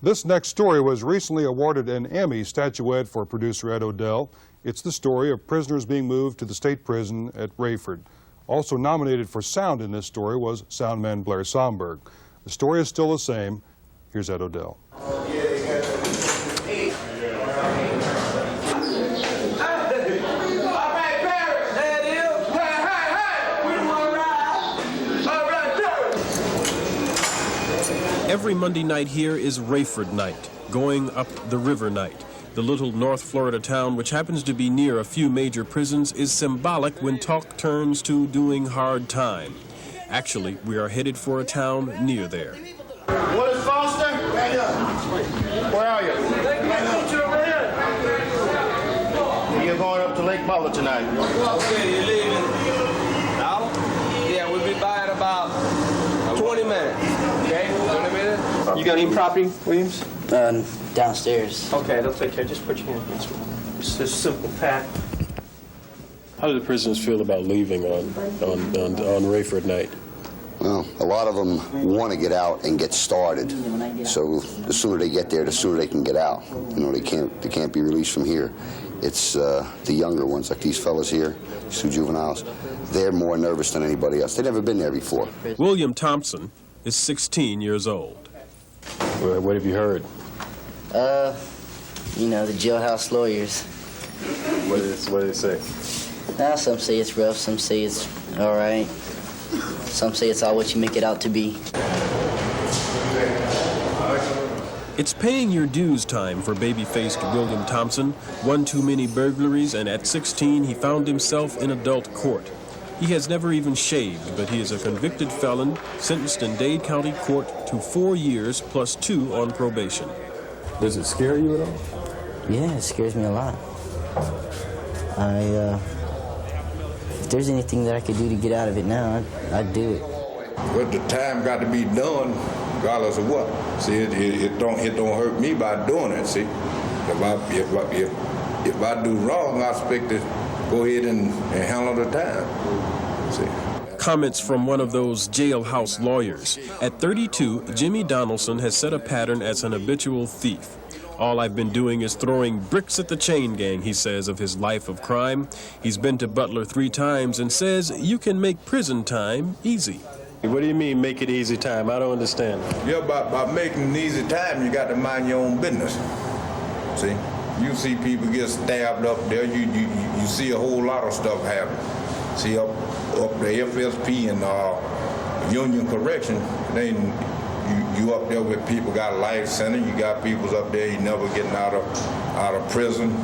This next story was recently awarded an Emmy statuette for producer Ed Odell. It's the story of prisoners being moved to the state prison at Raiford. Also nominated for sound in this story was soundman Blair Somberg. The story is still the same. Here's Ed Odell. Every Monday night here is Raiford night, going up the river night. The little North Florida town, which happens to be near a few major prisons, is symbolic when talk turns to doing hard time. Actually, we are headed for a town near there. What is Foster? Where are you? You're going up to Lake Butler tonight. Okay, you're leaving now? Yeah, we'll be by in about 20 minutes. Okay, 20 minutes? You got any property, Williams? Downstairs. Okay, they'll take care. Just put your hand against it. It's a simple pat. How do the prisoners feel about leaving on Raiford night? Well, a lot of them want to get out and get started. So the sooner they get there, the sooner they can get out. You know, they can't be released from here. It's the younger ones, like these fellas here, these two juveniles. They're more nervous than anybody else. They've never been there before. William Thompson is 16 years old. What have you heard? You know, the jailhouse lawyers. What do they say? Now, some say it's rough, some say it's all right. Some say it's all what you make it out to be. It's paying your dues time for baby-faced William Thompson. One too many burglaries, and at 16 he found himself in adult court. He has never even shaved, but he is a convicted felon sentenced in Dade County Court to 4 years plus 2 on probation. Does it scare you at all? Yeah, it scares me a lot. If there's anything that I could do to get out of it now, I'd do it. But the time got to be done, regardless of what. See, it don't hurt me by doing it. See, if I do wrong, I expect to go ahead and handle the time. See. Comments from one of those jailhouse lawyers. At 32, Jimmy Donaldson has set a pattern as an habitual thief. All I've been doing is throwing bricks at the chain gang, he says, of his life of crime. He's been to Butler 3 times and says you can make prison time easy. What do you mean, make it easy time? I don't understand. Yeah, by making an easy time, you got to mind your own business. See, you see people get stabbed up there. You see a whole lot of stuff happen. See, up the FSP and Union Correction, you up there with people got a life sentence. You got people up there you never getting out of prison.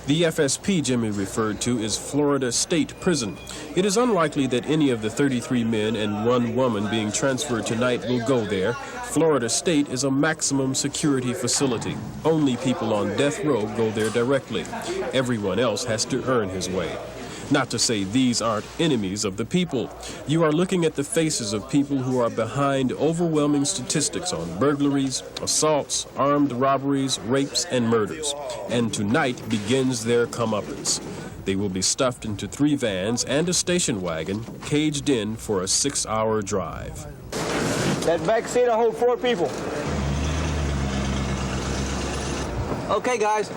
The FSP Jimmy referred to is Florida State Prison. It is unlikely that any of the 33 men and 1 woman being transferred tonight will go there. Florida State is a maximum security facility. Only people on death row go there directly. Everyone else has to earn his way. Not to say these aren't enemies of the people. You are looking at the faces of people who are behind overwhelming statistics on burglaries, assaults, armed robberies, rapes, and murders. And tonight begins their comeuppance. They will be stuffed into 3 vans and a station wagon, caged in for a 6-hour drive. That back seat will hold 4 people. Okay, guys.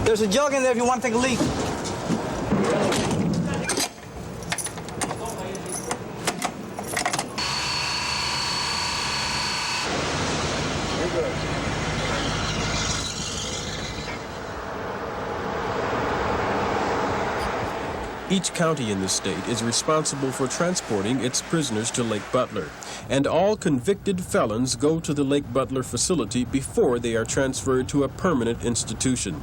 There's a jug in there if you want to take a leak. Each county in the state is responsible for transporting its prisoners to Lake Butler, and all convicted felons go to the Lake Butler facility before they are transferred to a permanent institution.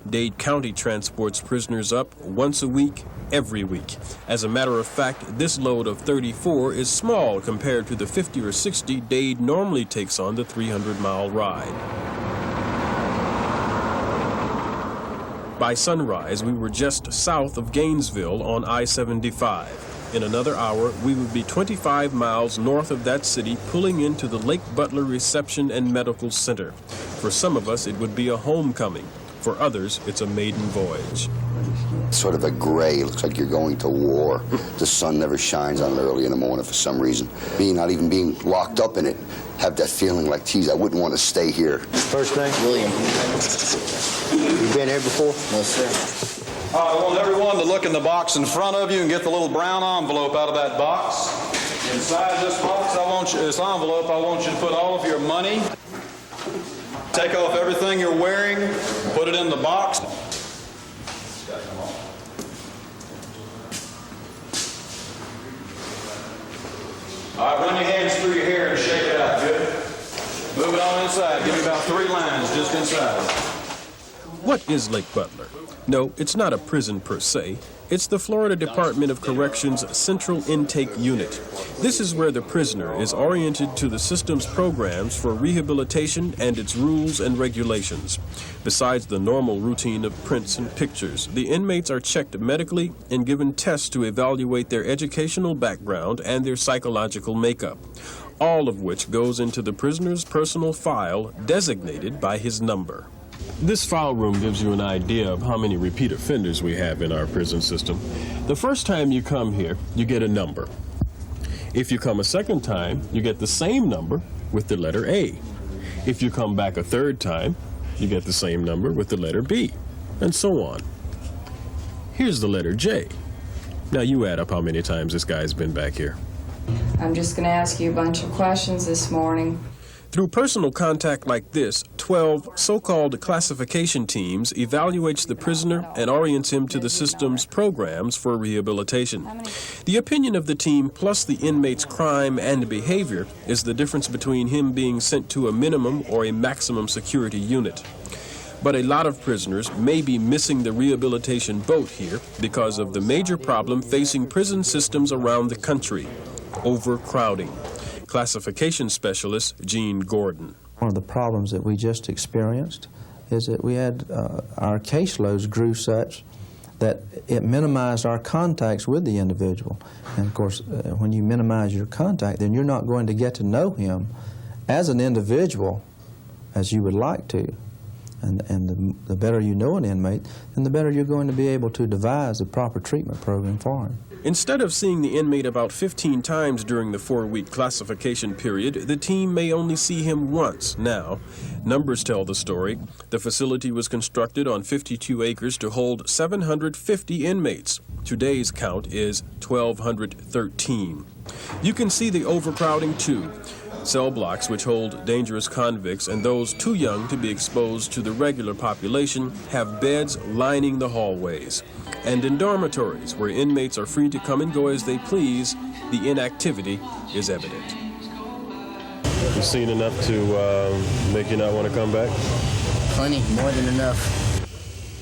Dade County transports prisoners up once a week, every week. As a matter of fact, this load of 34 is small compared to the 50 or 60 Dade normally takes on the 300-mile ride. By sunrise, we were just south of Gainesville on I-75. In another hour, we would be 25 miles north of that city, pulling into the Lake Butler Reception and Medical Center. For some of us, it would be a homecoming. For others, it's a maiden voyage. Sort of a gray, looks like you're going to war. The sun never shines on it early in the morning for some reason. Not even being locked up in it, have that feeling like, geez, I wouldn't want to stay here. First name? William. You been here before? No, sir. I want everyone to look in the box in front of you and get the little brown envelope out of that box. Inside this box, this envelope, I want you to put all of your money. Take off everything you're wearing, put it in the box. All right, run your hands through your hair and shake it out, good? Move it on inside. Give me about 3 lines just inside. What is Lake Butler? No, it's not a prison per se. It's the Florida Department of Corrections Central Intake Unit. This is where the prisoner is oriented to the system's programs for rehabilitation and its rules and regulations. Besides the normal routine of prints and pictures, the inmates are checked medically and given tests to evaluate their educational background and their psychological makeup, all of which goes into the prisoner's personal file designated by his number. This file room gives you an idea of how many repeat offenders we have in our prison system. The first time you come here, you get a number. If you come a second time, you get the same number with the letter A. If you come back a third time, you get the same number with the letter B, and so on. Here's the letter J. Now you add up how many times this guy's been back here. I'm just going to ask you a bunch of questions this morning. Through personal contact like this, 12 so-called classification teams evaluates the prisoner and orients him to the system's programs for rehabilitation. The opinion of the team plus the inmate's crime and behavior is the difference between him being sent to a minimum or a maximum security unit. But a lot of prisoners may be missing the rehabilitation boat here because of the major problem facing prison systems around the country: overcrowding. Classification specialist Gene Gordon. One of the problems that we just experienced is that we had our caseloads grew such that it minimized our contacts with the individual. And of course, when you minimize your contact, then you're not going to get to know him as an individual as you would like to. And the better you know an inmate, then the better you're going to be able to devise a proper treatment program for him. Instead of seeing the inmate about 15 times during the 4-week classification period, the team may only see him once now. Numbers tell the story. The facility was constructed on 52 acres to hold 750 inmates. Today's count is 1,213. You can see the overcrowding too. Cell blocks which hold dangerous convicts and those too young to be exposed to the regular population have beds lining the hallways. And in dormitories, where inmates are free to come and go as they please, the inactivity is evident. You've seen enough to make you not want to come back? Plenty, more than enough.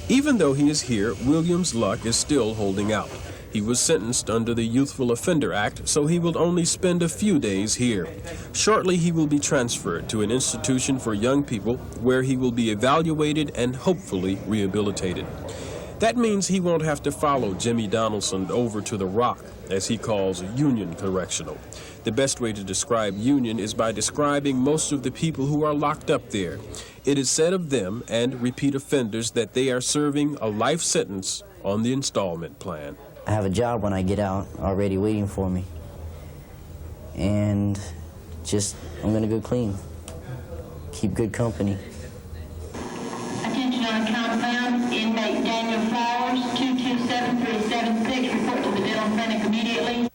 Even though he is here, William's luck is still holding out. He was sentenced under the Youthful Offender Act, so he will only spend a few days here. Shortly, he will be transferred to an institution for young people where he will be evaluated and hopefully rehabilitated. That means he won't have to follow Jimmy Donaldson over to the Rock, as he calls Union Correctional. The best way to describe Union is by describing most of the people who are locked up there. It is said of them and repeat offenders that they are serving a life sentence on the installment plan. I have a job when I get out already waiting for me. And I'm going to go clean. Keep good company. Attention on account found, inmate Daniel Flowers, 227376, report to the dental clinic immediately.